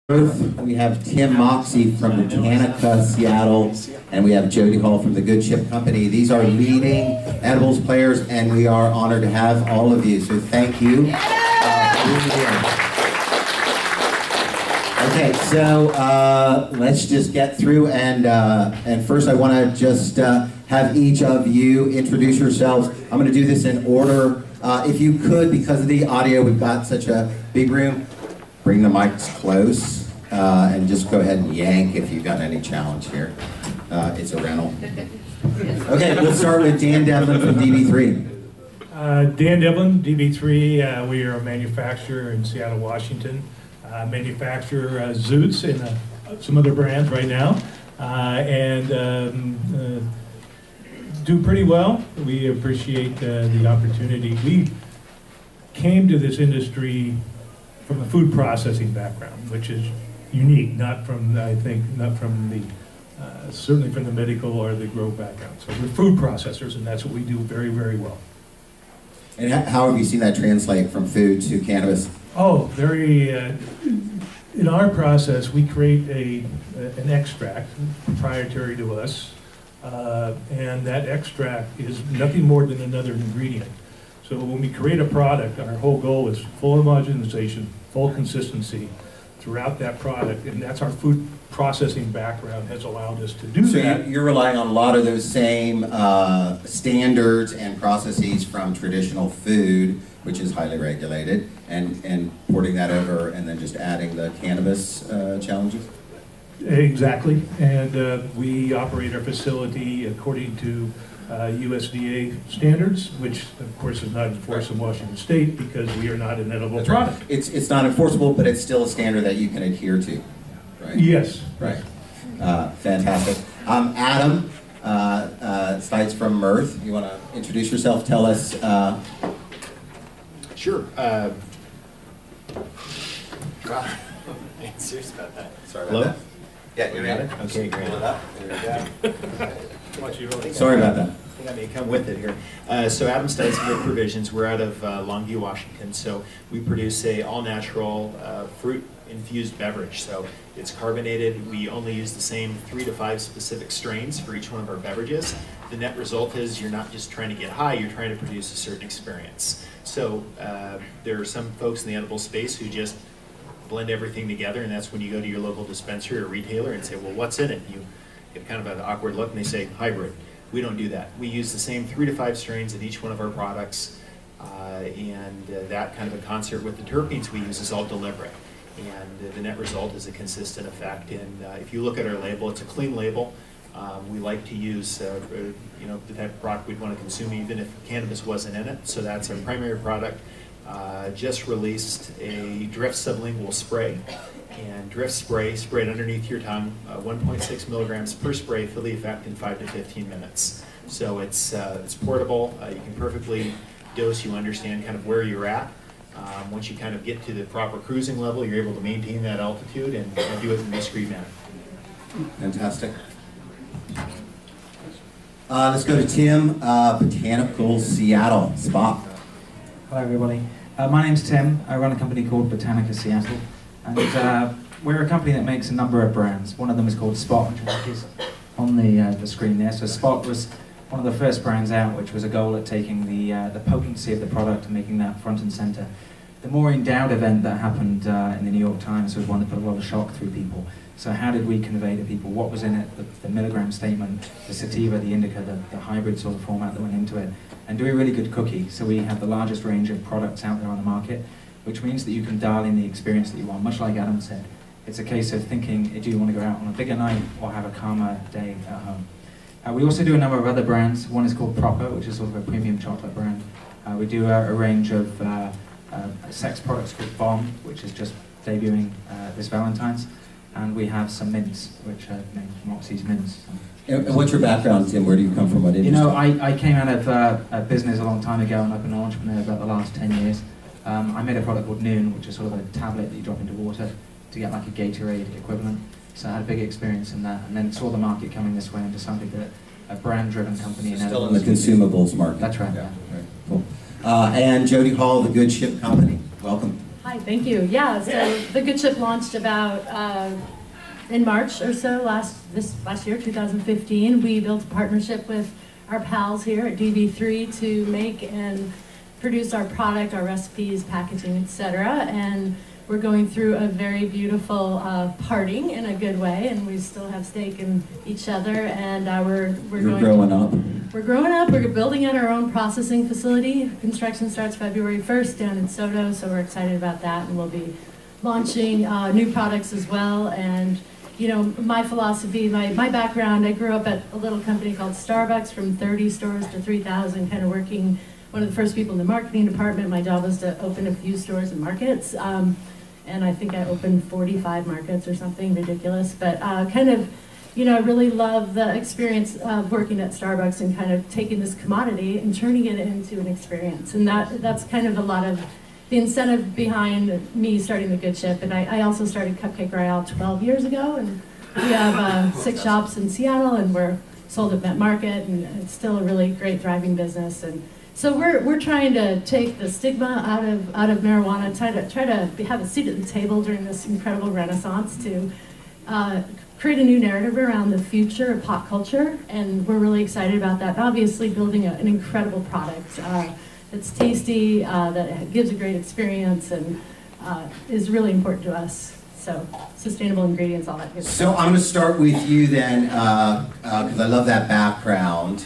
We have Tim Moxie from Botanica, Seattle, and we have Jody Hall from the Good Chip Company. These are leading edibles players, and we are honored to have all of you. So thank you. Okay, so let's just get through, and first I want to just have each of you introduce yourselves. I'm going to do this in order. If you could, because of the audio, we've got such a big room, bring the mics close, and just go ahead and yank if you've got any challenge here. It's a rental. Okay, we'll start with Dan Devlin from DB3. Dan Devlin, DB3. We are a manufacturer in Seattle, Washington. Manufacture Zoots and some other brands right now, and do pretty well. We appreciate the opportunity. We came to this industry from a food processing background, which is unique, not from, I think, not from the, certainly from the medical or the grow background. So we're food processors, and that's what we do very, very well. And how have you seen that translate from food to cannabis? Oh, very, in our process, we create an extract proprietary to us, and that extract is nothing more than another ingredient. So when we create a product, our whole goal is full homogenization, full consistency throughout that product, and that's our food processing background has allowed us to do that. So you're relying on a lot of those same standards and processes from traditional food, which is highly regulated, and porting that over and then just adding the cannabis challenges? Exactly, and we operate our facility according to USDA standards, which of course is not enforced in Washington State because we are not an edible product. Right. It's not enforceable, but it's still a standard that you can adhere to, right? Yes. Right. Fantastic. Adam Stites from Mirth. You want to introduce yourself? Tell us. Sure. I'm serious about that. Sorry about that. Yeah, you got it? Okay, great. Sorry about that. I think I may come with it here. So Adam Stites with Provisions. We're out of Longview, Washington. So we produce a all-natural fruit-infused beverage. So it's carbonated. We only use the same 3 to 5 specific strains for each one of our beverages. The net result is you're not just trying to get high, you're trying to produce a certain experience. So there are some folks in the edible space who just blend everything together, and that's when you go to your local dispensary or retailer and say, well, what's in it? You get kind of an awkward look and they say, hybrid. We don't do that. We use the same 3 to 5 strains in each one of our products, and that kind of a concert with the terpenes we use is all deliberate. And the net result is a consistent effect. And if you look at our label, it's a clean label. We like to use the type of product we'd want to consume even if cannabis wasn't in it. So that's our primary product. Just released a Drift sublingual spray, and Drift spray sprayed underneath your tongue, 1.6 milligrams per spray for the effect in 5 to 15 minutes. So it's portable. You can perfectly dose. You understand kind of where you're at. Once you kind of get to the proper cruising level, you're able to maintain that altitude and do it in a discreet manner. Fantastic. Let's go to Tim, Botanicals, Seattle. Spot. Hello everybody. My name's Tim. I run a company called Botanica Seattle, and we're a company that makes a number of brands. One of them is called Spot, which is on the screen there. So Spot was one of the first brands out, which was a goal at taking the potency of the product and making that front and center. The more endowed event that happened in the New York Times was one that put a lot of shock through people. So how did we convey to people what was in it, the milligram statement, the sativa, the indica, the hybrid sort of format that went into it, and do a really good cookie. So we have the largest range of products out there on the market, which means that you can dial in the experience that you want. Much like Adam said, it's a case of thinking, do you want to go out on a bigger night or have a calmer day at home? We also do a number of other brands. One is called Proper, which is sort of a premium chocolate brand. We do a range of sex products called Bomb, which is just debuting this Valentine's. And we have some mints, which are named Moxie's Mints. And what's your background, Tim? Where do you come from? What industry? You know, I came out of a business a long time ago, and I've been an entrepreneur about the last 10 years. I made a product called Noon, which is sort of a tablet that you drop into water to get like a Gatorade equivalent. So I had a big experience in that, and then saw the market coming this way and decided that a brand-driven company in still in the consumables market. That's right. Yeah. Very cool. And Jody Hall, the Good Chip Company. Welcome. Hi, Hi, thank you. Yeah, so the Good Ship launched about in March or so last year, 2015. We built a partnership with our pals here at DB3 to make and produce our product, our recipes, packaging, etc. And we're going through a very beautiful parting in a good way, and we still have stake in each other. And we're growing up. We're growing up. We're building out our own processing facility. Construction starts February 1st down in Soto, so we're excited about that, and we'll be launching new products as well. And you know, my philosophy, my background, I grew up at a little company called Starbucks, from 30 stores to 3,000, kind of working, one of the first people in the marketing department. My job was to open a few stores and markets. And I think I opened 45 markets or something ridiculous. But kind of, you know, I really love the experience of working at Starbucks and kind of taking this commodity and turning it into an experience. And that's kind of a lot of the incentive behind me starting the Good Ship. And I also started Cupcake Royale 12 years ago. And we have 6 shops in Seattle, and we're sold at Met Market, and it's still a really great thriving business. And so we're trying to take the stigma out of marijuana, try to have a seat at the table during this incredible renaissance to create a new narrative around the future of pop culture, and we're really excited about that. Obviously, building an incredible product that's tasty, that gives a great experience, and is really important to us. So sustainable ingredients, all that good stuff. So I'm going to start with you then, because I love that background.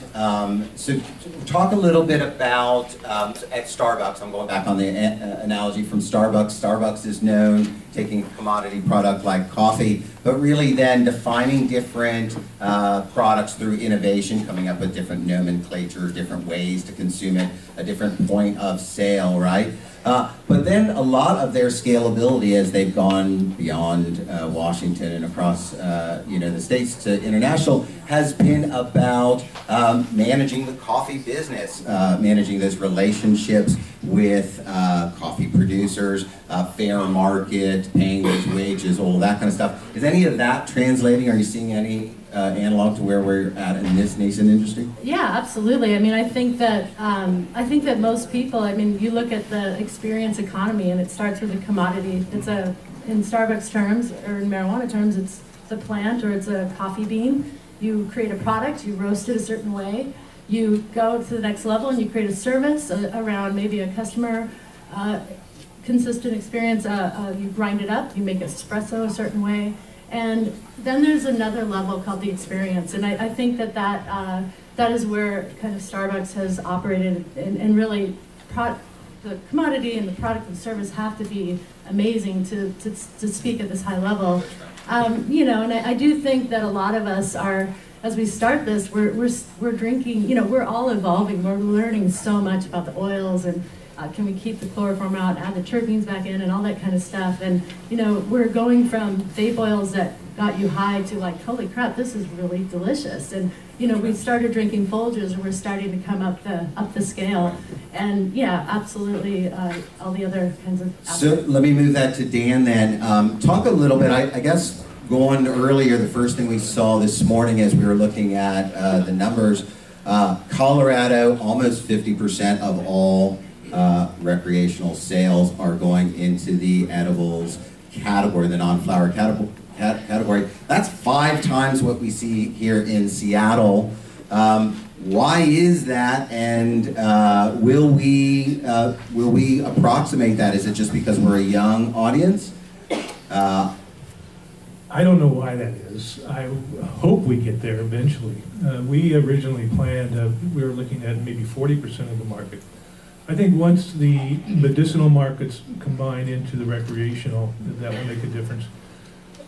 So talk a little bit about, at Starbucks, I'm going back on the analogy from Starbucks. Starbucks is known taking a commodity product like coffee, but really then defining different products through innovation, coming up with different nomenclature, different ways to consume it, a different point of sale, right? But then a lot of their scalability as they've gone beyond Washington and across you know, the states to international has been about managing the coffee business, managing those relationships with coffee producers, fair market, paying those wages, all that kind of stuff. Is any of that translating? Are you seeing any analog to where we're at in this nascent industry? Yeah, absolutely. I mean, I think that most people, I mean, you look at the experience economy, and it starts with a commodity. It's in Starbucks terms, or in marijuana terms, it's a plant, or it's a coffee bean. You create a product, you roast it a certain way, you go to the next level, and you create a service around maybe a customer consistent experience. You grind it up, you make espresso a certain way. And then there's another level called the experience, and I think that is where kind of Starbucks has operated, and really the commodity and the product and service have to be amazing to speak at this high level. You know, and I do think that a lot of us are, as we start this, we're drinking, you know, we're all evolving, we're learning so much about the oils, and can we keep the chloroform out, add the terpenes back in, and all that kind of stuff. And you know, we're going from vape oils that got you high to like, holy crap, this is really delicious. And you know, we started drinking Folgers, and we're starting to come up the scale. And yeah, absolutely, all the other kinds of. So let me move that to Dan then. Talk a little bit. I guess going earlier, the first thing we saw this morning as we were looking at the numbers, Colorado, almost 50% of all recreational sales are going into the edibles category, the non-flower category. That's 5 times what we see here in Seattle. Why is that, and will we approximate that? Is it just because we're a young audience? I don't know why that is. I hope we get there eventually. We originally planned, we were looking at maybe 40% of the market. I think once the medicinal markets combine into the recreational, that will make a difference.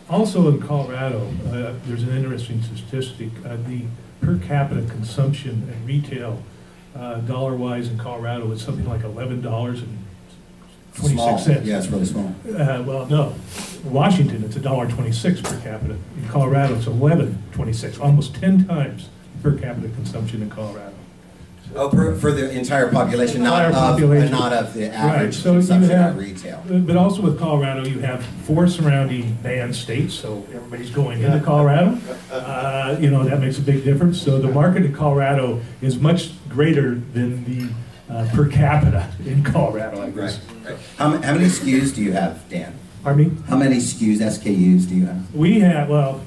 Also in Colorado, there's an interesting statistic. The per capita consumption at retail, dollar-wise in Colorado, is something like $11.26. Yeah, it's really small. Well, no. Washington, it's $1.26 per capita. In Colorado, it's $11.26, almost 10 times per capita consumption in Colorado. Oh, for the entire population, not of the average consumption at retail. But also with Colorado, you have 4 surrounding banned states, so everybody's going into Colorado. You know, that makes a big difference. So the market in Colorado is much greater than the per capita in Colorado, I guess. Right. How many SKUs do you have, Dan? Pardon me? How many SKUs, SKUs do you have? We have, well,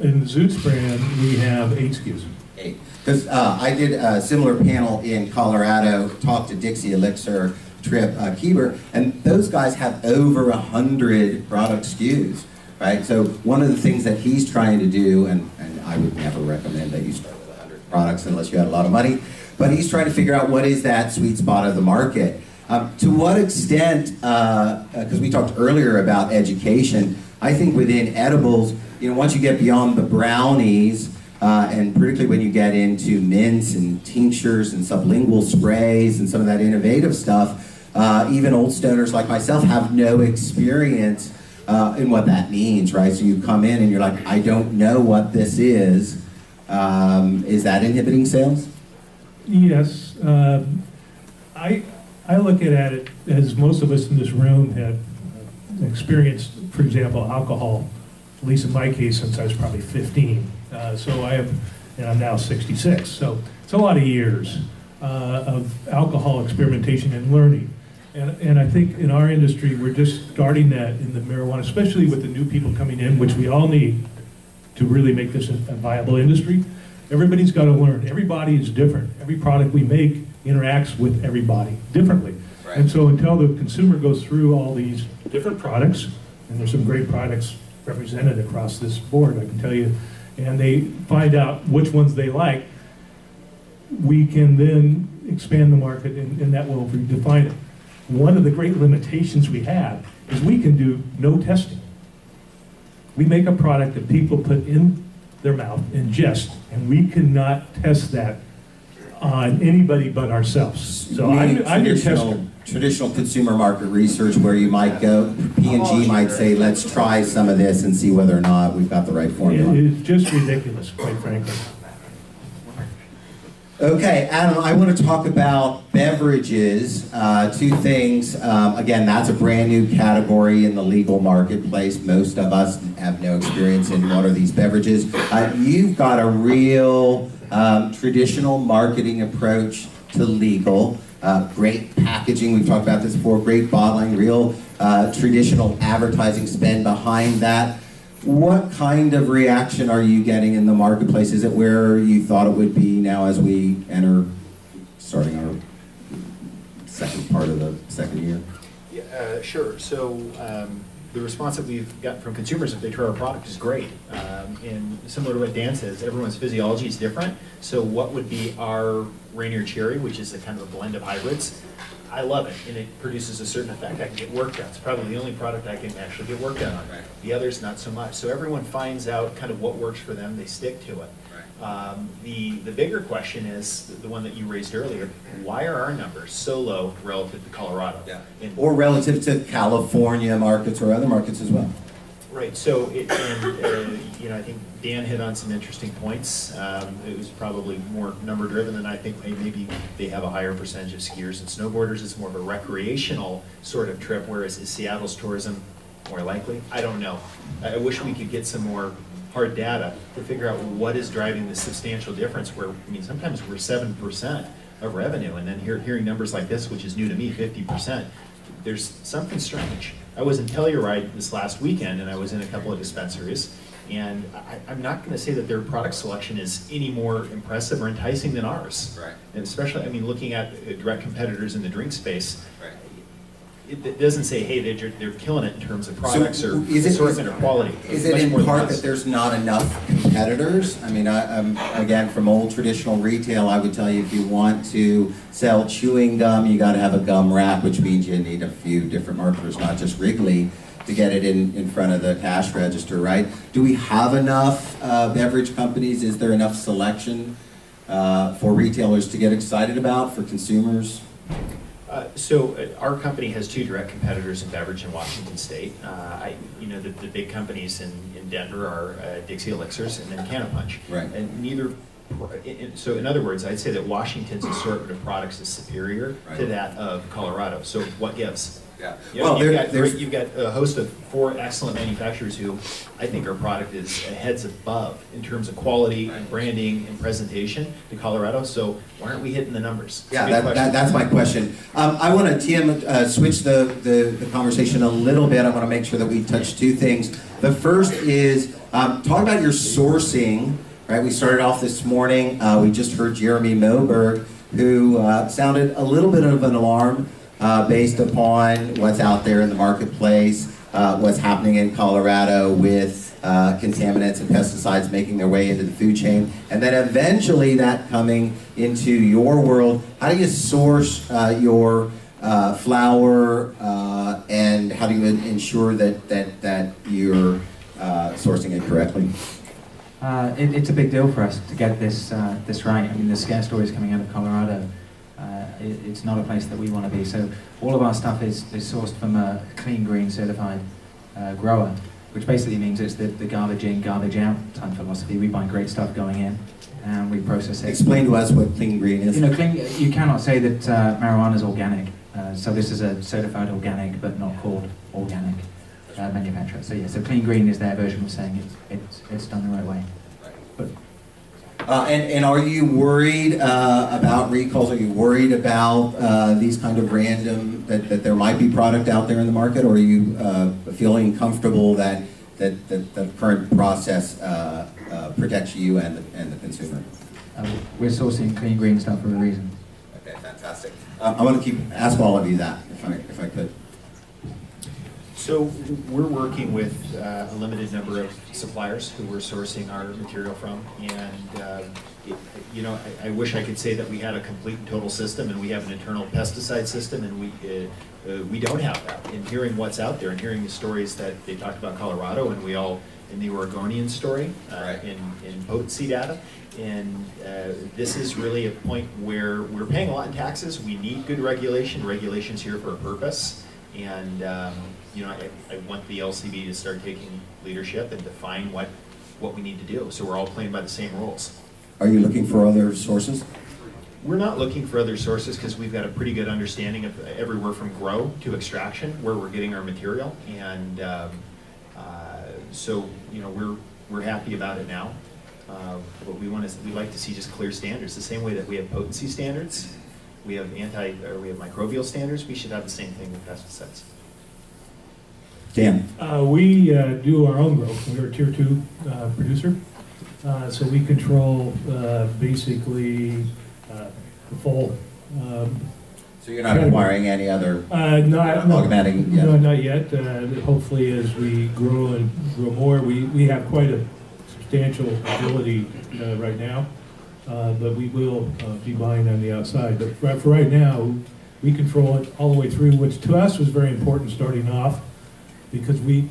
in the Zoots brand, we have 8 SKUs. 8. Because I did a similar panel in Colorado, talked to Dixie Elixir, Trip, Keeber, and those guys have over 100 product SKUs, right? So one of the things that he's trying to do, and I would never recommend that you start with 100 products unless you had a lot of money, but he's trying to figure out what is that sweet spot of the market. To what extent, because we talked earlier about education, I think within edibles, once you get beyond the brownies, and particularly when you get into mints and tinctures and sublingual sprays and some of that innovative stuff, even old stoners like myself have no experience in what that means, right? So you come in and you're like, I don't know what this is. Is that inhibiting sales? Yes. I look at it as most of us in this room have experienced, for example, alcohol, at least in my case, since I was probably 15. So I have, and I'm now 66. So it's a lot of years of alcohol experimentation and learning. And I think in our industry, we're just starting that in the marijuana, especially with the new people coming in, which we all need to really make this a viable industry. Everybody's got to learn. Everybody is different. Every product we make interacts with everybody differently. Right. And so until the consumer goes through all these different products, and there's some great products represented across this board, I can tell you, and they find out which ones they like, we can then expand the market, and that will redefine it. One of the great limitations we have is we can do no testing. We make a product that people put in their mouth, ingest, and we cannot test that on anybody but ourselves. So I'm your tester. Traditional consumer market research where you might go, P&G might say, let's try some of this and see whether or not we've got the right formula. It's just ridiculous, quite frankly. Okay, Adam, I want to talk about beverages. 2 things. Again, that's a brand new category in the legal marketplace. Most of us have no experience in what are these beverages. You've got a real traditional marketing approach to legal. Great packaging, we've talked about this before, great bottling, real traditional advertising spend behind that. What kind of reaction are you getting in the marketplace? Is it where you thought it would be now as we enter, starting our second part of the second year? Yeah, sure. So the response that we've gotten from consumers if they try our product is great. And similar to what Dan says, everyone's physiology is different. So what would be our Rainier Cherry, which is a kind of a blend of hybrids, I love it, and it produces a certain effect. I can get work done. It's probably the only product I can actually get work done on. Right. The others, not so much. So everyone finds out kind of what works for them. They stick to it. Right. The bigger question is the one that you raised earlier. Why are our numbers so low relative to Colorado? Yeah. Or relative to California markets or other markets as well? Right. So, I think Dan hit on some interesting points. It was probably more number driven than I think maybe they have a higher percentage of skiers and snowboarders. It's more of a recreational sort of trip, whereas is Seattle's tourism more likely? I don't know. I wish we could get some more hard data to figure out what is driving the substantial difference where, sometimes we're 7% of revenue, and then hearing numbers like this, which is new to me, 50%, there's something strange. I was in Telluride this last weekend, and I was in a couple of dispensaries, and I'm not going to say that their product selection is any more impressive or enticing than ours. Right. And especially, looking at direct competitors in the drink space, right. It doesn't say, hey, they're killing it in terms of products or assortment or quality. Is it in part that there's not enough competitors? Again, from old traditional retail, I would tell you if you want to sell chewing gum, you got to have a gum rack, which means you need a few different marketers, not just Wrigley, to get it in front of the cash register, right? Do we have enough beverage companies? Is there enough selection for retailers to get excited about, for consumers? So our company has 2 direct competitors in beverage in Washington State. The big companies in Denver are Dixie Elixirs and then Cannapunch. Right. And neither. So in other words, I'd say that Washington's assortment of products is superior to that of Colorado. So what gives? Yeah. You know, you've got a host of 4 excellent manufacturers who I think our product is heads above in terms of quality and branding and presentation to Colorado. So why aren't we hitting the numbers? Yeah, that's my question. I want to, TM, switch the conversation a little bit. I want to make sure that we touch 2 things. The first is talk about your sourcing. Right, we started off this morning. We just heard Jeremy Moberg, who sounded a little bit of an alarm based upon what's out there in the marketplace, what's happening in Colorado with contaminants and pesticides making their way into the food chain, and then eventually that coming into your world. How do you source your flour, and how do you ensure that you're sourcing it correctly? It's a big deal for us to get this right. I mean, the scare stories coming out of Colorado. It's not a place that we want to be. So all of our stuff is sourced from a clean green certified grower, which basically means it's the garbage in, garbage out type philosophy. We buy great stuff going in, and we process it. Explain to us what clean green is. You know, you cannot say that marijuana is organic. So this is a certified organic, but not called organic manufacturer. So yeah, so clean green is their version of saying it's done the right way. But and are you worried about recalls? Are you worried about these kind of random, that there might be product out there in the market, or are you feeling comfortable that the current process protects you and the consumer? We're sourcing clean green stuff for a reason. Okay, fantastic. I want to ask all of you that, if I could. So we're working with a limited number of suppliers who we're sourcing our material from, and you know, I wish I could say that we had a complete and total system, and we have an internal pesticide system, and we don't have that. And hearing what's out there, and hearing the stories that they talked about Colorado, and in the Oregonian story, in potency data, and this is really a point where we're paying a lot in taxes. We need good regulation. Regulation's here for a purpose, and you know, I want the LCB to start taking leadership and define what we need to do, so we're all playing by the same rules. Are you looking for other sources? We're not looking for other sources because we've got a pretty good understanding of everywhere from grow to extraction where we're getting our material, and so you know, we're happy about it now. But we like to see just clear standards, the same way that we have potency standards, we have microbial standards. We should have the same thing with pesticides. Dan. We do our own growth. We're a tier 2 producer, so we control basically the full. So you're not acquiring any other augmenting? No, not yet. Hopefully, as we grow and grow more, we have quite a substantial ability right now, but we will be buying on the outside. But for right now, we control it all the way through, which to us was very important starting off, because we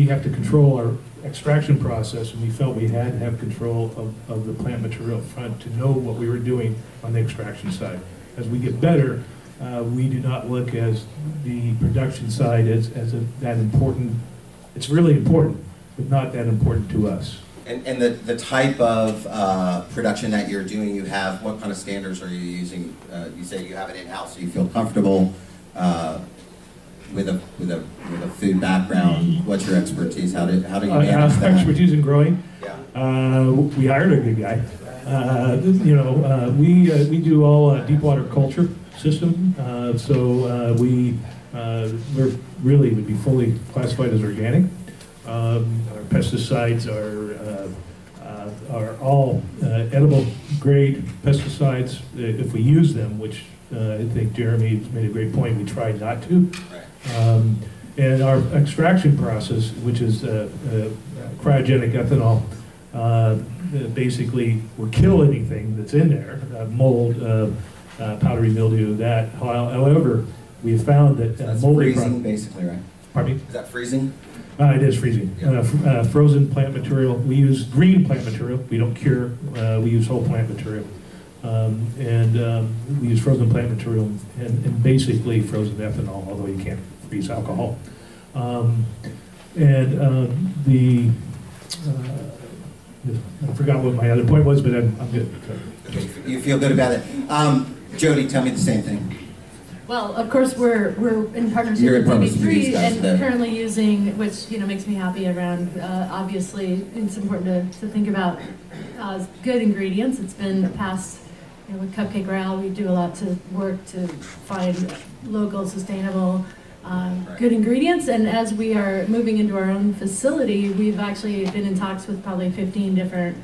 have to control our extraction process, and we felt we had to have control of the plant material up front to know what we were doing on the extraction side. As we get better, we do not look as the production side as that important. It's really important, but not that important to us. And the type of production that you're doing, you have, what kind of standards are you using? You say you have it in-house, so you feel comfortable with a food background. What's your expertise? How do you manage that? Expertise in growing? Yeah. We hired a good guy. You know, we do all deep water culture system, so we're really would be fully classified as organic. Our pesticides are all edible grade pesticides if we use them, which I think Jeremy's made a great point. We try not to. Right. And our extraction process, which is cryogenic ethanol, basically will kill anything that's in there, mold, powdery mildew, that. However, we have found that that's moldy freezing, basically, right? Pardon me? Is that freezing? It is freezing. Yeah. Frozen plant material. We use green plant material. We don't cure. We use whole plant material. We use frozen plant material and basically frozen ethanol, although you can't freeze alcohol. I forgot what my other point was, but I'm good. Okay, you feel good about it. Jody, tell me the same thing. Well, of course, we're in partnership You're in with partnership with these DB3 guys, and then. currently using, which makes me happy around. Obviously, it's important to think about good ingredients. It's been past, with Cupcake Rail, we do a lot to work to find local, sustainable, good ingredients. And as we are moving into our own facility, we've actually been in talks with probably 15 different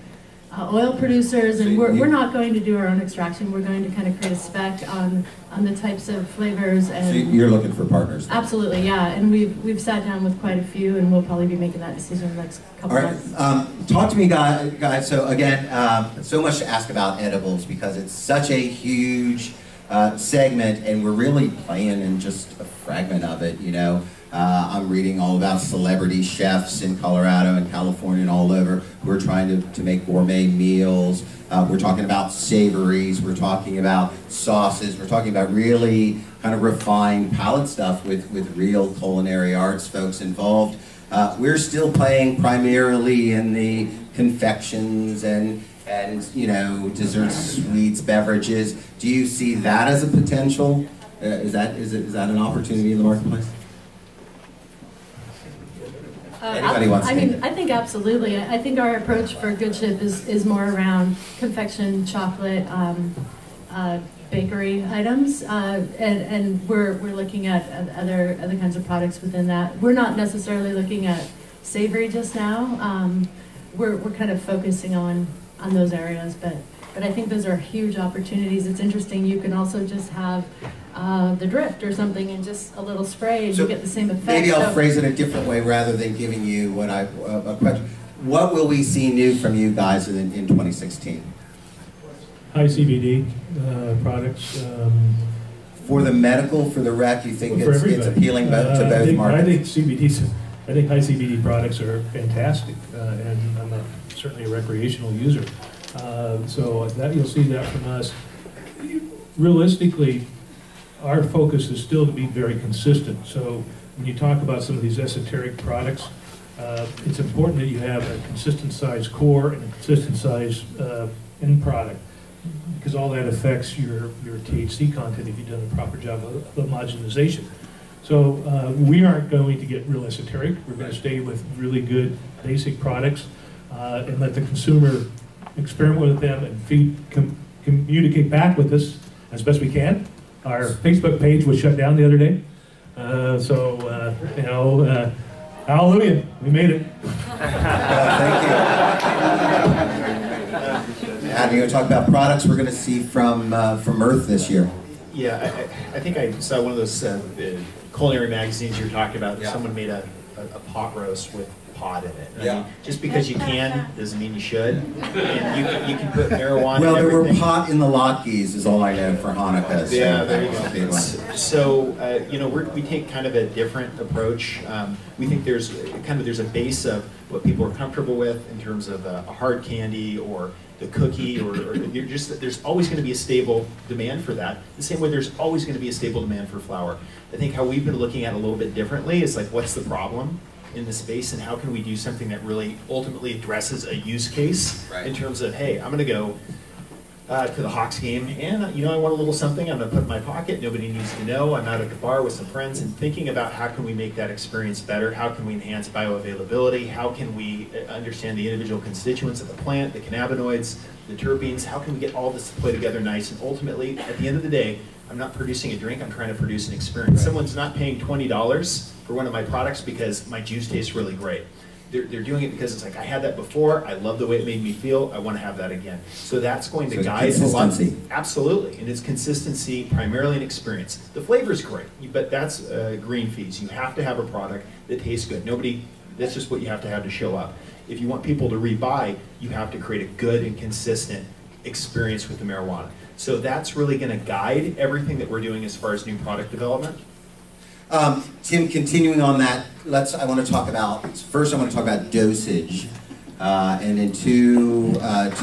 oil producers, and we're not going to do our own extraction. We're going to kind of create a spec on the types of flavors. And So you're looking for partners? Then. Absolutely, yeah. And we've sat down with quite a few, and we'll probably be making that decision in the next couple All right, months. talk to me, guys. So again, so much to ask about edibles because it's such a huge segment, and we're really playing in just a fragment of it. I'm reading all about celebrity chefs in Colorado and California and all over who are trying to make gourmet meals. We're talking about savories, we're talking about sauces, we're talking about really kind of refined palate stuff with real culinary arts folks involved. We're still playing primarily in the confections and desserts, sweets, beverages. Do you see that as a potential? Is that an opportunity in the marketplace? Anybody wants to take it? I think absolutely. I think our approach for Good Chip is more around confection, chocolate, bakery items, and we're looking at other kinds of products within that. We're not necessarily looking at savory just now. We're kind of focusing on those areas, but I think those are huge opportunities. It's interesting. You can also just have the drift or something and just a little spray and So you get the same effect. Maybe I'll phrase it a different way rather than giving you a question. What will we see new from you guys in 2016? High CBD products. For the medical, for the rec, you think For it's everybody. appealing to both markets? I think high CBD products are fantastic, and I'm certainly a recreational user. So that you'll see that from us. Realistically, our focus is still to be very consistent. So when you talk about some of these esoteric products, it's important that you have a consistent size core and a consistent size end product, because all that affects your THC content if you've done a proper job of homogenization. So we aren't going to get real esoteric. We're going to stay with really good basic products and let the consumer experiment with them and communicate back with us as best we can. Our Facebook page was shut down the other day. Hallelujah, we made it. Thank you. Adam, you're going to talk about products we're going to see from Earth this year. Yeah, I think I saw one of those culinary magazines you were talking about. Yeah. Someone made a pot roast with pot in it. Yeah. I mean, just because you can doesn't mean you should. And you can put marijuana. Well, in there were everything. pot in the latkes, is all I know for Hanukkah. So Yeah, there you that was a big go. one. So we take kind of a different approach. We think there's a base of what people are comfortable with in terms of a hard candy or the cookie, or there's always going to be a stable demand for that. The same way there's always going to be a stable demand for flour. I think how we've been looking at it a little bit differently is like, what's the problem in the space, and how can we do something that really ultimately addresses a use case in terms of, hey, I'm going to go to the Hawks game, and I want a little something I'm going to put in my pocket. Nobody needs to know. I'm out at the bar with some friends, and thinking about how can we make that experience better? How can we enhance bioavailability? How can we understand the individual constituents of the plant, the cannabinoids, the terpenes? How can we get all this to play together nice? And ultimately, at the end of the day, I'm not producing a drink. I'm trying to produce an experience. Someone's not paying $20 for one of my products because my juice tastes really great. They're doing it because it's like, I had that before, I love the way it made me feel, I want to have that again. So that's going to guide a lot. Absolutely, and it's consistency, primarily an experience. The flavor's great, but that's green fees. You have to have a product that tastes good. That's just what you have to have to show up. If you want people to rebuy, you have to create a good and consistent experience with the marijuana. So that's really going to guide everything that we're doing as far as new product development. Tim, continuing on that, first I want to talk about dosage, and in two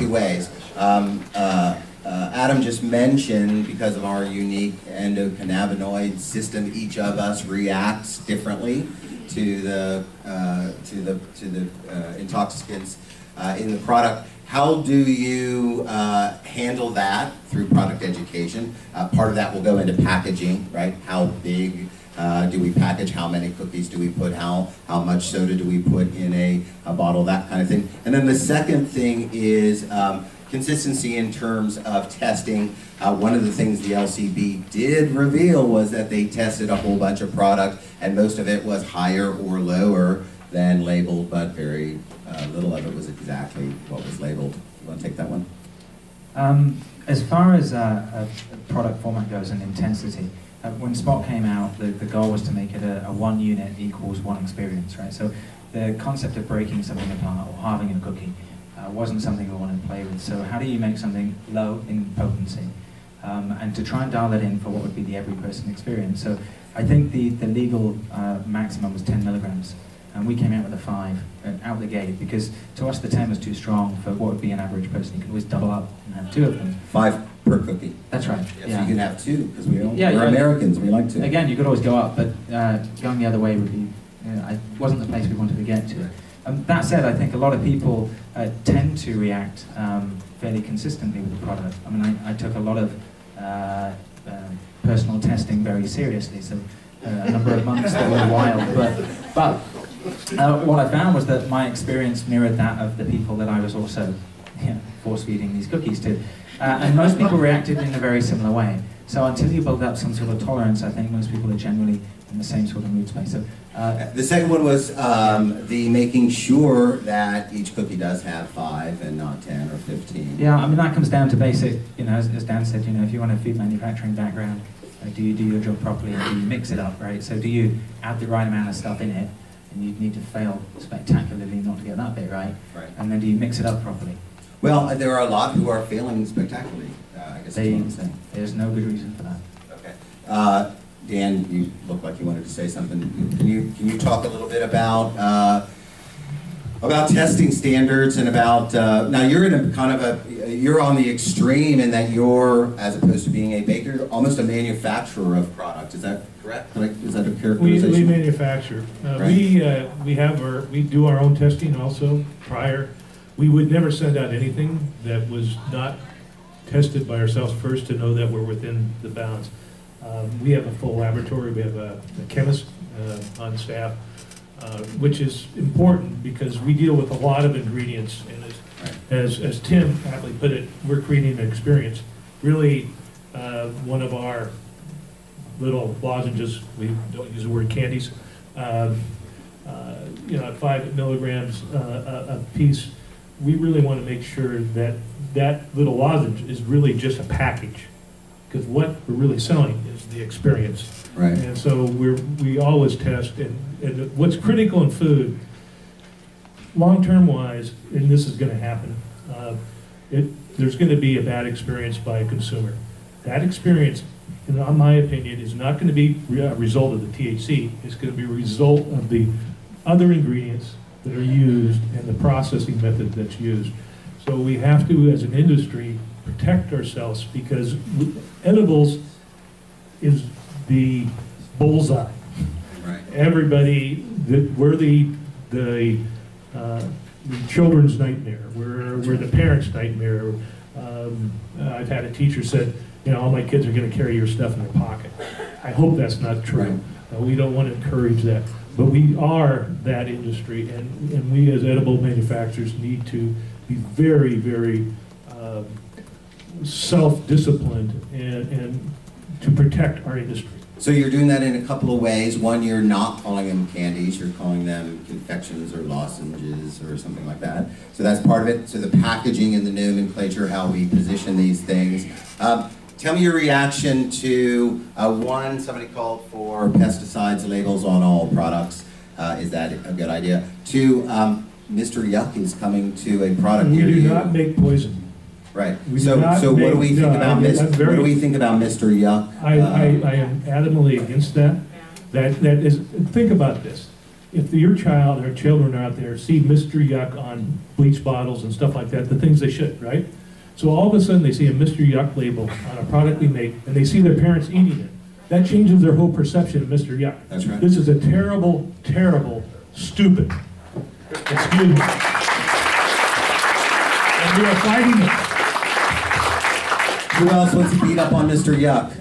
ways. Adam just mentioned, because of our unique endocannabinoid system, each of us reacts differently to the intoxicants in the product. How do you handle that through product education? Part of that will go into packaging, right? How big do we package? How many cookies do we put? How much soda do we put in a bottle? That kind of thing. And then the second thing is consistency in terms of testing. One of the things the LCB did reveal was that they tested a whole bunch of product, and most of it was higher or lower than labeled, but very little of it was exactly what was labeled. You want to take that one? As far as a product format goes and intensity, when Spot came out, the goal was to make it a 1 unit equals 1 experience, right? So the concept of breaking something apart or halving a cookie wasn't something we wanted to play with. So how do you make something low in potency and to try and dial that in for what would be the every person experience? So I think the legal maximum was 10 milligrams. And we came out with a 5 out the gate because to us the 10 was too strong for what would be an average person. You could always double up and have 2 of them. 5 per cookie. That's right. Yeah, so you can have 2 because we're yeah, Americans. We like to. Again, you could always go up, but going the other way would be wasn't the place we wanted to get to. That said, I think a lot of people tend to react fairly consistently with the product. I mean, I took a lot of personal testing very seriously, so a number of months that were wild, but what I found was that my experience mirrored that of the people that I was also force-feeding these cookies to. And most people reacted in a very similar way. So until you build up some sort of tolerance, I think most people are generally in the same sort of mood space. So, the second one was the making sure that each cookie does have 5 and not 10 or 15. Yeah, I mean that comes down to basic, as Dan said, if you want a food manufacturing background, do you do your job properly and do you mix it up, right? So do you add the right amount of stuff in it, and you need to fail spectacularly not to get that bit right, and then do you mix it up properly? Well, there are a lot who are failing spectacularly, I guess. There's no good reason for that. Okay. Dan, you look like you wanted to say something. Can you talk a little bit about testing standards and about now you're in a kind of you're on the extreme in that you're, as opposed to being a baker, almost a manufacturer of product. Is that correct? Is that a characterization? We manufacture. Right. We do our own testing also prior. We would never send out anything that was not tested by ourselves first to know that we're within the bounds. We have a full laboratory. We have a chemist on staff, which is important because we deal with a lot of ingredients. And as Tim aptly put it, we're creating an experience. Really, one of our little lozenges, we don't use the word candies, 5 milligrams a piece. We really want to make sure that that little lozenge is really just a package, because what we're really selling is the experience. Right. And so we always test, and what's critical in food, long-term wise, and this is going to happen, there's going to be a bad experience by a consumer. That experience, in my opinion, is not going to be a result of the THC. It's going to be a result of the other ingredients that are used and the processing method that's used. So we have to, as an industry, protect ourselves, because edibles is the bullseye. Right. Everybody, we're the children's nightmare. We're the parents' nightmare. I've had a teacher said, all my kids are going to carry your stuff in their pocket. I hope that's not true. Right. We don't want to encourage that. But we are that industry, and we as edible manufacturers need to be very, very self-disciplined and to protect our industry. So you're doing that in a couple of ways. One, you're not calling them candies, you're calling them confections or lozenges or something like that. So that's part of it. So the packaging and the nomenclature, how we position these things. Tell me your reaction to, one, somebody called for pesticides labels on all products. Is that a good idea? Two, Mr. Yuck is coming to a product near you. We do not make poison. Right. So what do we think about Mr. Yuck? I am adamantly against that. That is. Think about this. If your child or children are out there see Mr. Yuck on bleach bottles and stuff like that, the things they should, right? So all of a sudden they see a Mr. Yuck label on a product we make, and they see their parents eating it. That changes their whole perception of Mr. Yuck. That's right. This is a terrible, terrible, stupid. Excuse me. And We are fighting it. Who else wants to beat up on Mr. Yuck?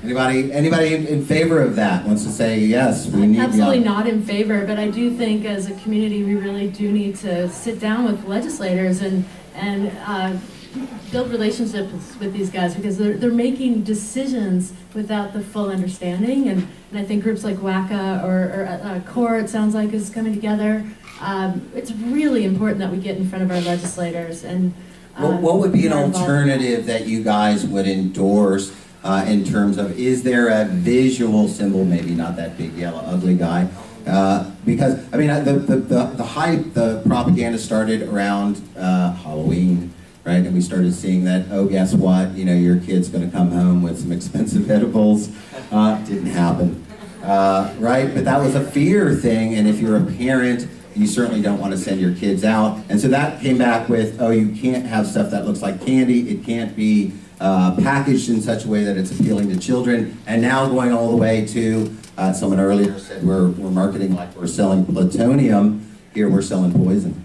Anybody in favor of that wants to say yes, we need Absolutely Yuck? not in favor, but I do think as a community we really do need to sit down with legislators and build relationships with these guys, because they're making decisions without the full understanding, and I think groups like WACA or CORE, it sounds like, is coming together. It's really important that we get in front of our legislators. And what would be an are involved. alternative that you guys would endorse in terms of, is there a visual symbol, maybe not that big yellow ugly guy, because I mean the hype, the propaganda started around Halloween, right? And we started seeing that, oh, guess what, you know, your kid's going to come home with some expensive edibles. Didn't happen, right? But that was a fear thing, and if you're a parent, you certainly don't want to send your kids out. And so that came back with, oh, you can't have stuff that looks like candy, it can't be packaged in such a way that it's appealing to children, and now going all the way to, someone earlier said we're marketing like we're selling plutonium, here we're selling poison.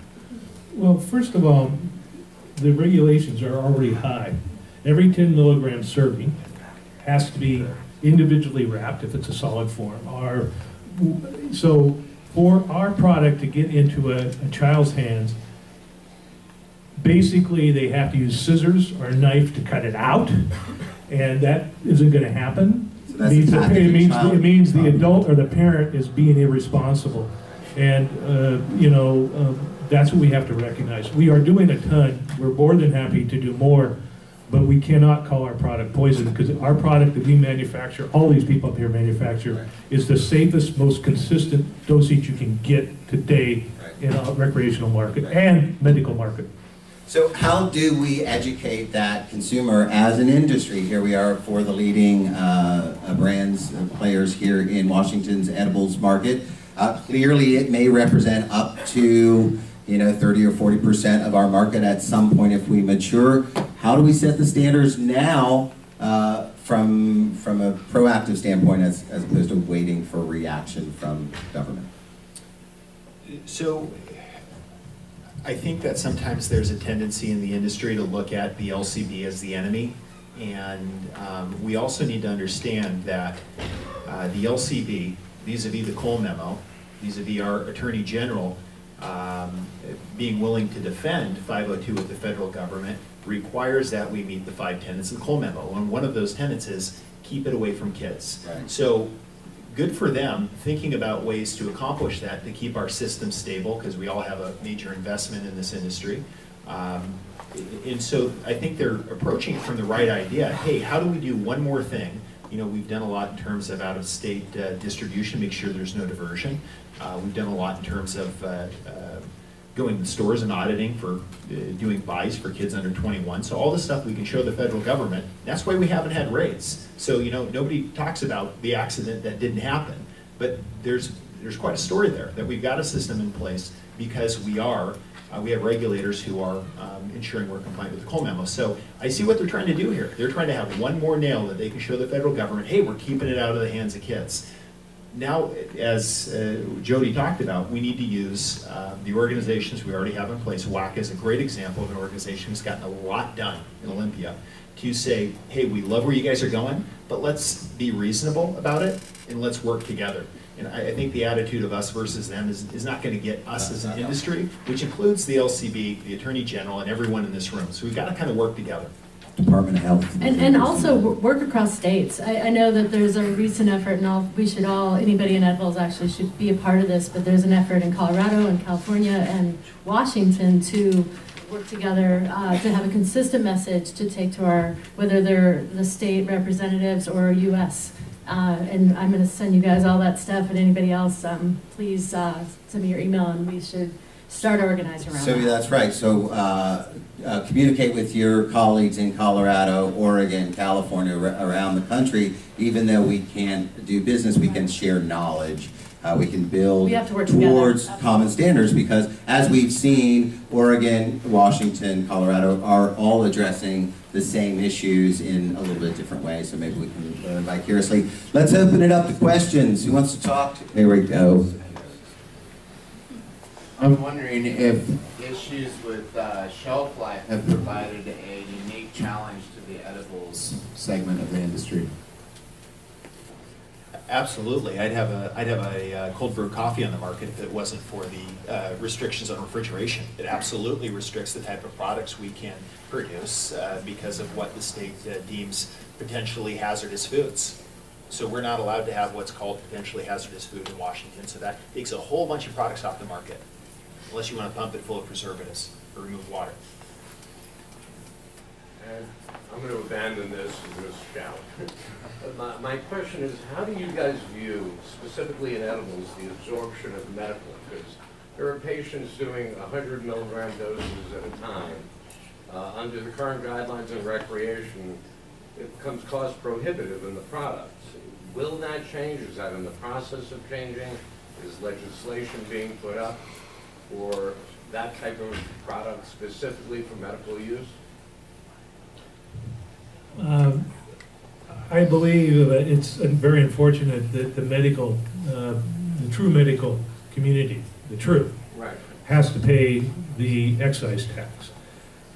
Well, first of all, the regulations are already high. Every 10 milligram serving has to be individually wrapped if it's a solid form. So for our product to get into a child's hands, basically they have to use scissors or a knife to cut it out, and that isn't going to happen. So that's It means the adult or the parent is being irresponsible, and that's what we have to recognize. We are doing a ton. We're more than happy to do more, but we cannot call our product poison, because our product that we manufacture, all these people up here manufacture, is the safest, most consistent dosage you can get today in a recreational market and medical market. So how do we educate that consumer as an industry? Here we are for the leading brands and players here in Washington's edibles market. Clearly it may represent up to 30 or 40% of our market at some point if we mature. How do we set the standards now from a proactive standpoint as opposed to waiting for reaction from government? So I think that sometimes there's a tendency in the industry to look at the LCB as the enemy, and we also need to understand that the LCB, vis-a-vis the Cole Memo, vis-a-vis our Attorney General, being willing to defend 502 with the federal government, requires that we meet the 5 tenets of the Cole Memo, and one of those tenets is keep it away from kids. Right. So good for them thinking about ways to accomplish that, to keep our system stable, because we all have a major investment in this industry. And so I think they're approaching it from the right idea. Hey, how do we do one more thing? We've done a lot in terms of out-of-state distribution, make sure there's no diversion. We've done a lot in terms of going to stores and auditing for doing buys for kids under 21. So all this stuff we can show the federal government. That's why we haven't had raids. So nobody talks about the accident that didn't happen, but there's quite a story there that we've got a system in place because we have regulators who are ensuring we're compliant with the Cole Memo. So I see what they're trying to do here. They're trying to have one more nail that they can show the federal government, hey, we're keeping it out of the hands of kids. Now, as Jody talked about, we need to use the organizations we already have in place. WACA is a great example of an organization who's gotten a lot done in Olympia to say, hey, we love where you guys are going, but let's be reasonable about it and let's work together. And I think the attitude of us versus them is not going to get us as an industry, which includes the LCB, the Attorney General, and everyone in this room. So we've got to kind of work together. Department of Health. And also work across states. I know that there's a recent effort, and anybody in edibles actually should be a part of this, but there's an effort in Colorado and California and Washington to work together to have a consistent message to take to whether they're the state representatives or U.S. And I'm going to send you guys all that stuff, and anybody else, please send me your email, and we should start organizing around So that. that's right. So communicate with your colleagues in Colorado, Oregon, California, around the country. Even though we can't do business, we can share knowledge. We can build towards common standards, because as we've seen, Oregon, Washington, Colorado are all addressing the same issues in a little bit different ways, so maybe we can learn vicariously. Let's open it up to questions. Who wants to talk? Here we go. I'm wondering if issues with shelf life have provided a unique challenge to the edibles segment of the industry. Absolutely. I'd have a cold brew coffee on the market if it wasn't for the restrictions on refrigeration. It absolutely restricts the type of products we can produce because of what the state deems potentially hazardous foods. So we're not allowed to have what's called potentially hazardous food in Washington. So that takes a whole bunch of products off the market, unless you want to pump it full of preservatives or remove water. And I'm going to abandon this and just shout. My question is, how do you guys view, specifically in edibles, the absorption of medical? Because there are patients doing 100 milligram doses at a time. Under the current guidelines in recreation, it becomes cost prohibitive in the products. Will that change? Is that in the process of changing? Is legislation being put up for that type of product specifically for medical use? I believe that it's very unfortunate that the true medical community, Right. has to pay the excise tax.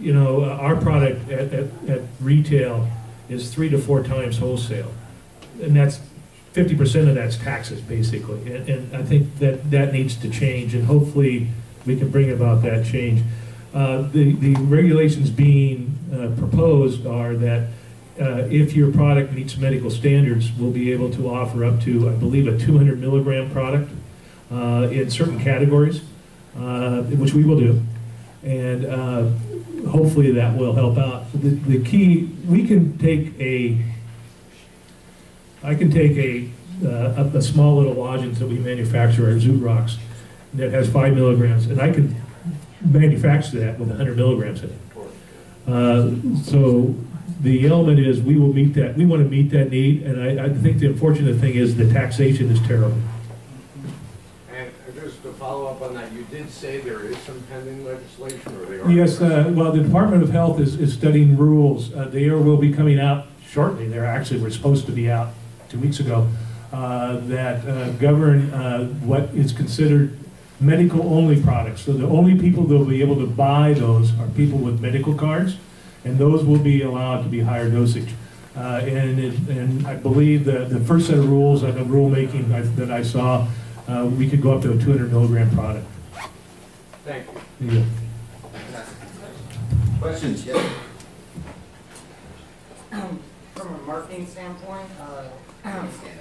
You know, our product at retail is 3 to 4 times wholesale, and that's 50% of that's taxes basically. And I think that needs to change, and hopefully we can bring about that change. The regulations being proposed are that if your product meets medical standards, we'll be able to offer up to, I believe, a 200 milligram product in certain categories, which we will do. And hopefully that will help out. The key, I can take a small little lozenge that we manufacture, our Zoot Rocks, that has 5 milligrams, and I can manufacture that with 100 milligrams in it. So the element is we want to meet that need, and I think the unfortunate thing is the taxation is terrible. And just to follow up on that, you did say there is some pending legislation, or they are? Yes, well, the Department of Health is studying rules. They will be coming out shortly. We're supposed to be out 2 weeks ago, that govern what is considered medical-only products. So the only people that will be able to buy those are people with medical cards, and those will be allowed to be higher dosage. And I believe the first set of rules, the rulemaking that I saw, we could go up to a 200 milligram product. Thank you. Yeah. Questions? Yeah. From a marketing standpoint, stand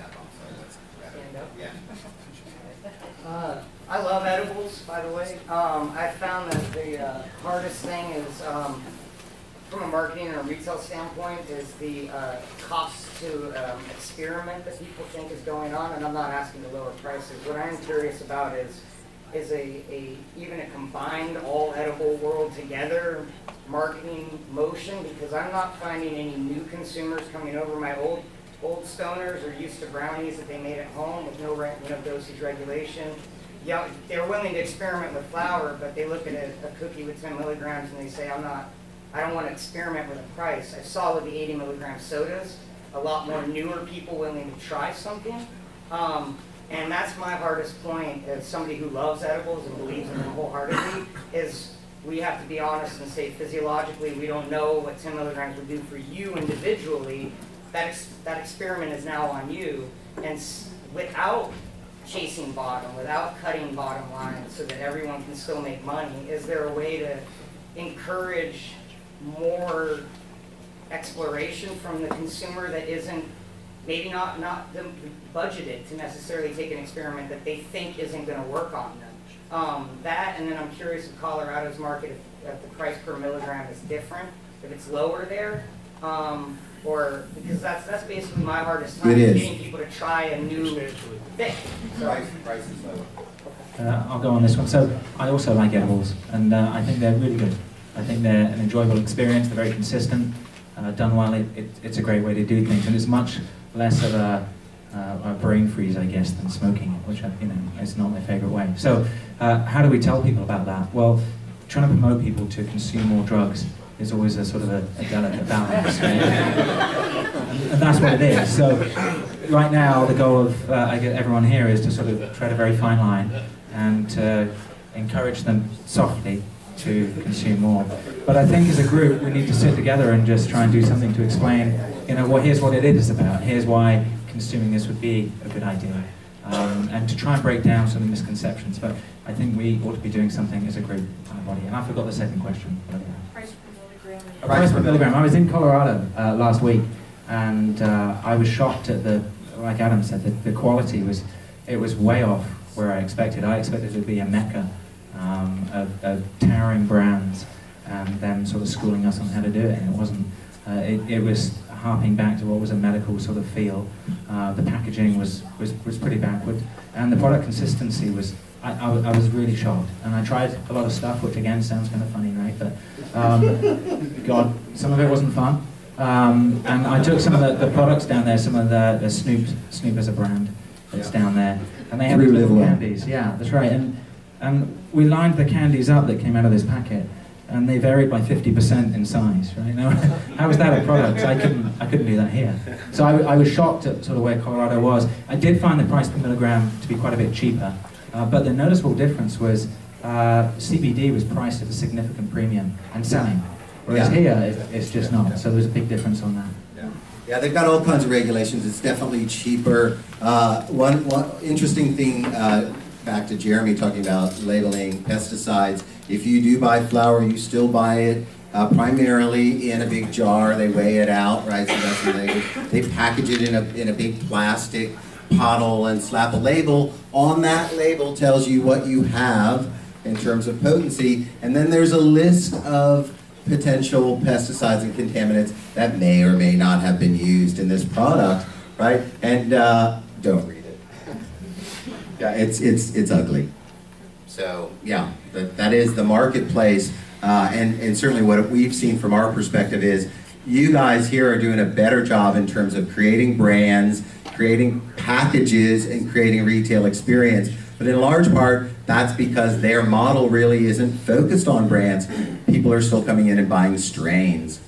up. Yeah. I love edibles, by the way. I found that the hardest thing is, from a marketing and a retail standpoint, is the cost to experiment that people think is going on, and I'm not asking to lower prices. What I'm curious about is even a combined all edible world together marketing motion, because I'm not finding any new consumers coming over. My old stoners are used to brownies that they made at home with no dosage regulation. Yeah, they're willing to experiment with flour, but they look at a cookie with 10 milligrams and they say, I don't want to experiment with a price. I saw with the 80 milligram sodas, a lot more newer people willing to try something. And that's my hardest point as somebody who loves edibles and believes in them wholeheartedly, is we have to be honest and say physiologically we don't know what 10 milligrams would do for you individually. That experiment is now on you. And without chasing bottom, without cutting bottom line so that everyone can still make money, is there a way to encourage more exploration from the consumer that isn't maybe not budgeted to necessarily take an experiment that they think isn't going to work on them? That, and then I'm curious if Colorado's market, if the price per milligram is different, if it's lower there, or because that's basically my hardest time, getting people to try a new thing. Price is lower. I'll go on this one. So I also like edibles, and I think they're really good. I think they're an enjoyable experience. They're very consistent. Done well, it's a great way to do things, and it's much less of a brain freeze, I guess, than smoking, which is not my favorite way. So how do we tell people about that? Well, trying to promote people to consume more drugs is always a sort of a delicate balance, right? and that's what it is. So right now, the goal of I get everyone here is to sort of tread a very fine line and to encourage them softly to consume more. But I think as a group, we need to sit together and just try and do something to explain, well, here's what it is about, here's why consuming this would be a good idea, and to try and break down some of the misconceptions. But I think we ought to be doing something as a group body. And I forgot the second question. Price per milligram. Price per milligram. I was in Colorado last week, and I was shocked at like Adam said, the quality was way off where I expected. I expected it to be a mecca of towering brands and them sort of schooling us on how to do it, and it wasn't. It was harping back to what was a medical sort of feel. The packaging was pretty backward, and the product consistency was. I was really shocked, and I tried a lot of stuff, which again sounds kind of funny, right? But God, some of it wasn't fun. And I took some of the products down there, some of the Snoop as a brand that's down there, and they have these little candies. Yeah, that's right. And we lined the candies up that came out of this packet, and they varied by 50% in size. Right now, how was that a product? I couldn't do that here. So I was shocked at sort of where Colorado was. I did find the price per milligram to be quite a bit cheaper, but the noticeable difference was CBD was priced at a significant premium and selling. Whereas here, it's just not. So there's a big difference on that. Yeah, they've got all kinds of regulations. It's definitely cheaper. One interesting thing, back to Jeremy talking about labeling pesticides. If you do buy flour, you still buy it primarily in a big jar. They weigh it out, right? So that's the label. They package it in a big plastic bottle and slap a label. On that label tells you what you have in terms of potency, and then there's a list of potential pesticides and contaminants that may or may not have been used in this product, right? And don't read it. Yeah, it's ugly. So yeah, that is the marketplace, and certainly what we've seen from our perspective is you guys here are doing a better job in terms of creating brands, creating packages, and creating retail experience. But in large part, that's because their model really isn't focused on brands. People are still coming in and buying strains.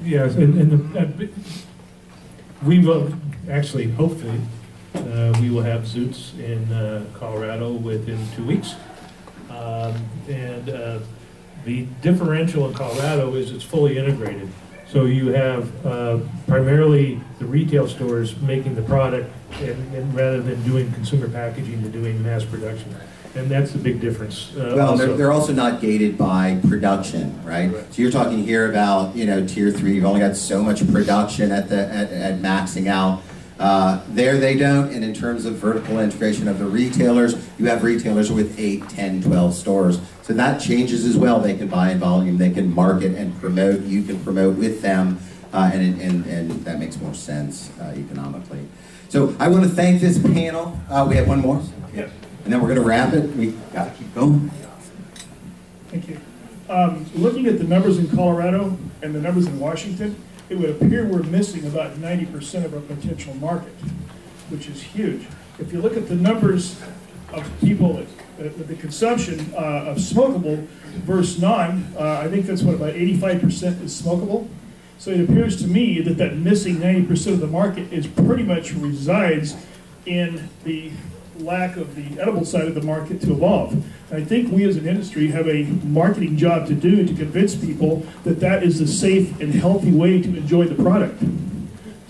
Yes, and we will actually, hopefully, we will have Zoots in Colorado within 2 weeks. The differential in Colorado is it's fully integrated. So you have primarily the retail stores making the product, and rather than doing consumer packaging, they're doing mass production. And that's the big difference. Well, they're also not gated by production, right? So you're talking here about, tier 3, you've only got so much production at maxing out. There they don't, and in terms of vertical integration of the retailers, you have retailers with 8, 10, 12 stores. So that changes as well. They can buy in volume, they can market and promote, you can promote with them, and that makes more sense economically. So I want to thank this panel. We have one more? Yeah. And then we're going to wrap it. We got to keep going. Thank you. Looking at the numbers in Colorado and the numbers in Washington, it would appear we're missing about 90% of our potential market, which is huge. If you look at the numbers of people, the consumption of smokable versus non, I think that's what, about 85% is smokable. So it appears to me that that missing 90% of the market is pretty much resides in the lack of the edible side of the market to evolve. And I think we as an industry have a marketing job to do to convince people that that is the safe and healthy way to enjoy the product.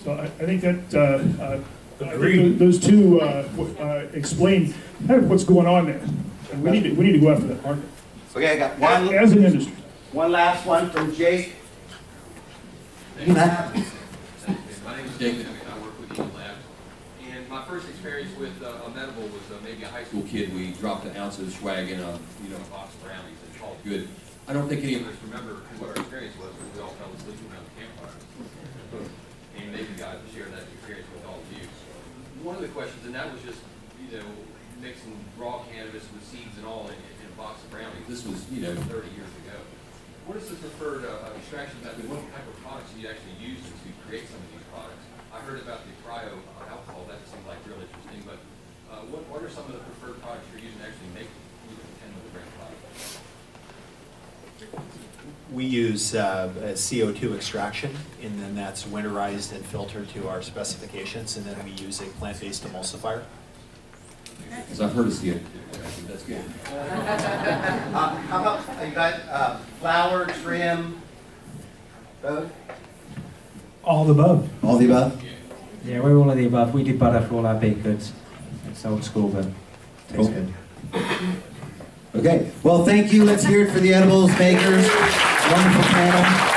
So I think that those two explain kind of what's going on there. And we need to go after that market. Okay, I got one as an industry. One last one from Jake. My name is Jake. I work with Eagle Labs. And my first experience with Memo was maybe a high school kid. We dropped an ounce of swag in a box of brownies and called good. I don't think any of us remember what our experience was because we all fell asleep around the campfire. And maybe God will share that experience with all of you. One of the questions, and that was just mixing raw cannabis with seeds and all in a box of brownies. This was 30 years ago. What is the preferred extraction method? What type of products do you actually use to create some of these products? I heard about the cryo alcohol. That seemed like real interesting. But what are some of the preferred products you're using to actually make 10 milligram products? We use a CO2 extraction, and then that's winterized and filtered to our specifications, and then we use a plant-based emulsifier. Because I've heard of CFD. That's good. How about, you got flour, trim, both? All the above. All the above? Yeah, we're all of the above. We do butter for all our baked goods. It's old school, but tastes good. Okay, well, thank you. Let's hear it for the edibles makers. Wonderful panel.